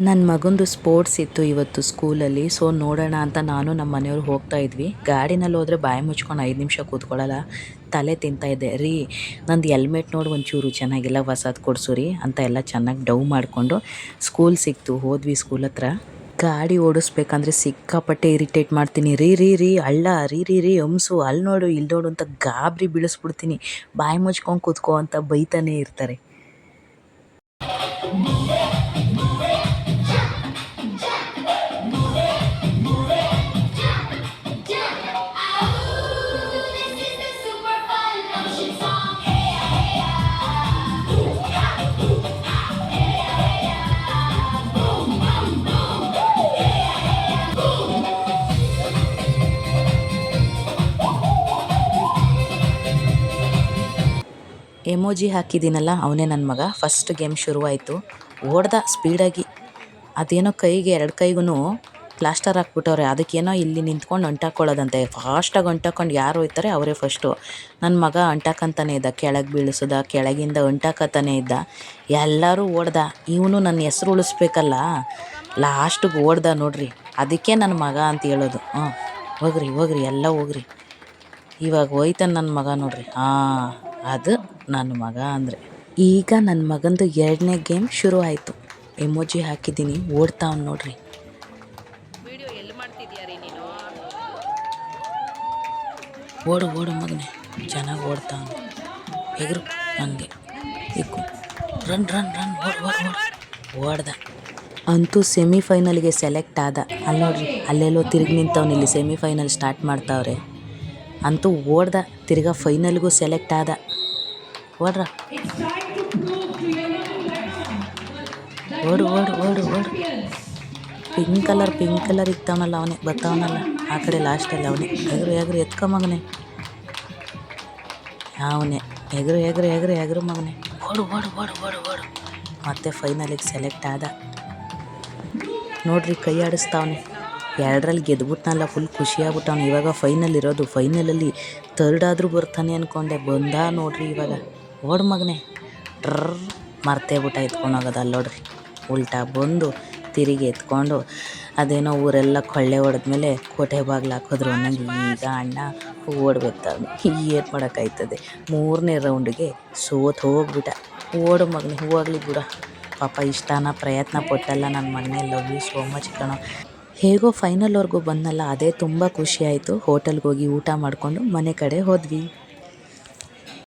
ನನ್ನ ಮಗಂದು ಸ್ಪೋರ್ಟ್ಸ್ ಇತ್ತು ಇವತ್ತು ಸ್ಕೂಲಲ್ಲಿ. ಸೊ ನೋಡೋಣ ಅಂತ ನಾನು ನಮ್ಮ ಮನೆಯವ್ರು ಹೋಗ್ತಾ ಇದ್ವಿ. ಗಾಡಿನಲ್ಲಿ ಹೋದರೆ ಬಾಯಿ ಮುಚ್ಕೊಂಡು 5 ನಿಮಿಷ ಕೂತ್ಕೊಳ್ಳಲ್ಲ. ತಲೆ ತಿಂತಾಯಿದ್ದೆ. ರೀ ನಂದು ಹೆಲ್ಮೆಟ್ ನೋಡಿ ಒಂಚೂರು ಚೆನ್ನಾಗಿಲ್ಲ, ಹೊಸದು ಕೊಡಿಸು ರೀ ಅಂತ ಎಲ್ಲ ಚೆನ್ನಾಗಿ ಡವ್ ಮಾಡಿಕೊಂಡು ಸ್ಕೂಲ್ ಸಿಕ್ತು. ಹೋದ್ವಿ ಸ್ಕೂಲ್ ಹತ್ರ. ಗಾಡಿ ಓಡಿಸ್ಬೇಕಂದ್ರೆ ಸಿಕ್ಕಾಪಟ್ಟೆ ಇರಿಟೇಟ್ ಮಾಡ್ತೀನಿ. ರೀ ರೀ ರೀ ಅಳ್ಳ ರೀ ರೀ ರೀ ಹಂಸು ಅಲ್ಲಿ ನೋಡು ಇಲ್ಲಿ ನೋಡು ಅಂತ ಗಾಬರಿ ಬೀಳಿಸ್ಬಿಡ್ತೀನಿ. ಬಾಯಿ ಮುಚ್ಕೊಂಡು ಕೂತ್ಕೋ ಅಂತ ಬೈತಾನೆ ಇರ್ತಾರೆ. ಎಮೋಜಿ ಹಾಕಿದ್ದೀನಲ್ಲ ಅವನೇ ನನ್ನ ಮಗ. ಫಸ್ಟ್ ಗೇಮ್ ಶುರುವಾಯಿತು. ಓಡ್ದ ಸ್ಪೀಡಾಗಿ. ಅದೇನೋ ಕೈಗೆ 2 ಕೈಗೂ ಪ್ಲಾಸ್ಟರ್ ಹಾಕ್ಬಿಟ್ಟವ್ರೆ. ಅದಕ್ಕೇನೋ ಇಲ್ಲಿ ನಿಂತ್ಕೊಂಡು ಅಂಟಾಕೊಳ್ಳೋದಂತೆ. ಫಾಸ್ಟಾಗಿ ಅಂಟಾಕೊಂಡು ಯಾರು ಹೋಯ್ತಾರೆ ಅವರೇ ಫಸ್ಟು. ನನ್ನ ಮಗ ಅಂಟಾಕಂತಾನೆ ಇದ್ದ, ಕೆಳಗೆ ಬೀಳಿಸೋದ, ಕೆಳಗಿಂದ ಅಂಟಾಕತಾನೆ ಇದ್ದ. ಎಲ್ಲರೂ ಓಡ್ದ. ಇವನು ನನ್ನ ಹೆಸ್ರು ಉಳಿಸ್ಬೇಕಲ್ಲ, ಲಾಸ್ಟಿಗೆ ಓಡ್ದ ನೋಡ್ರಿ. ಅದಕ್ಕೆ ನನ್ನ ಮಗ ಅಂತ ಹೇಳೋದು. ಹೋಗ್ರಿ ಹೋಗ್ರಿ ಎಲ್ಲ ಹೋಗ್ರಿ. ಇವಾಗ ಹೋಯ್ತಾನೆ ನನ್ನ ಮಗ ನೋಡ್ರಿ. ಅದು ನನ್ನ ಮಗ ಅಂದರೆ. ಈಗ ನನ್ನ ಮಗಂದು 2ನೇ ಗೇಮ್ ಶುರು ಆಯಿತು. ಎಮೋಜಿ ಹಾಕಿದ್ದೀನಿ, ಓಡ್ತಾವ್ನು ನೋಡ್ರಿ. ಓಡು ಓಡು ಮಗನೇ, ಚೆನ್ನಾಗಿ ಓಡ್ತಾವ್ನು. ಎಗರು ಹಂಗೆ ಇಕ್ಕು, ರನ್ ರನ್ ರನ್ ಓಡ್ ಓಡ್ ಓಡ್ ಓಡ್ದ. ಅಂತೂ ಸೆಮಿಫೈನಲ್ಗೆ ಸೆಲೆಕ್ಟ್ ಆದ. ಅಲ್ಲಿ ನೋಡ್ರಿ, ಅಲ್ಲೆಲ್ಲೋ ತಿರುಗಿ ನಿಂತವ್ನು. ಇಲ್ಲಿ ಸೆಮಿಫೈನಲ್ ಸ್ಟಾರ್ಟ್ ಮಾಡ್ತಾವ್ರೆ. ಅಂತೂ ಓಡ್ದ, ತಿರ್ಗಾ ಫೈನಲ್ಗೂ ಸೆಲೆಕ್ಟ್ ಆದ. ಓಡ್ರ, ಓಡು ಓಡು ಓಡು ಓಡು. ಪಿಂಕ್ ಕಲರ್ ಇಕ್ತಾವನಲ್ಲ ಅವನೇ, ಬರ್ತಾವನಲ್ಲ ಆ ಕಡೆ ಲಾಸ್ಟಲ್ಲಿ ಅವನೇ. ಎಗರು ಎಗರು ಎತ್ಕೊ ಮಗನೇ, ಅವನೇ. ಎಗರು ಎಗರು ಎಗರು ಎಗರು ಮಗನೇ. ಓಡು ಓಡು ಓಡು ಓಡು ಓಡು. ಮತ್ತೆ ಫೈನಲಿಗೆ ಸೆಲೆಕ್ಟ್ ಆದ ನೋಡ್ರಿ. ಕೈ ಆಡಿಸ್ತಾವನೆ. 2ರಲ್ಲಿ ಗೆದ್ಬಿಟ್ನಲ್ಲ, ಫುಲ್ ಖುಷಿಯಾಗ್ಬಿಟ್ಟವನು. ಇವಾಗ ಫೈನಲ್ ಇರೋದು. ಫೈನಲಲ್ಲಿ ಥರ್ಡ್ ಆದರೂ ಬರ್ತಾನೆ ಅಂದ್ಕೊಂಡೆ. ಬಂದ ನೋಡ್ರಿ ಇವಾಗ. ಓಡು ಮಗನೇ. ಮರ್ತೇ ಬಿಟ್ಟ ಎತ್ಕೊಂಡು ಹೋಗೋದು. ಅಲ್ಲಿ ನೋಡ್ರಿ, ಉಲ್ಟಾ ಬಂದು ತಿರುಗಿ ಎತ್ಕೊಂಡು ಅದೇನೋ ಊರೆಲ್ಲ ಕೊಳ್ಳೆ ಹೊಡೆದ್ಮೇಲೆ ಕೋಟೆ ಬಾಗಿಲು ಹಾಕಿದ್ರು ಅನ್ನಂಗೆ ಈಗ ಅಣ್ಣ ಓಡ್ಬೇಕಾದ್ರೆ ಏನು ಮಾಡೋಕ್ಕಾಯ್ತದೆ. 3ನೇ ರೌಂಡಿಗೆ ಸೋತು ಹೋಗ್ಬಿಟ್ಟ. ಓಡು ಮಗನೇ, ಹೂವಾಗಲಿ ಬಿಡ. ಪಾಪ ಇಷ್ಟಾನ ಪ್ರಯತ್ನ ಪಟ್ಟಲ್ಲ ನನ್ನ ಮಗನೇ. ಲವ್ ಯು ಸೋ ಮಚ್ ಕಣೋ. ಹೇಗೋ ಫೈನಲ್ವರೆಗೂ ಬಂದಲ್ಲ, ಅದೇ ತುಂಬ ಖುಷಿಯಾಯಿತು. ಹೋಟೆಲ್ಗೆ ಹೋಗಿ ಊಟ ಮಾಡಿಕೊಂಡು ಮನೆ ಕಡೆ ಹೋದ್ವಿ.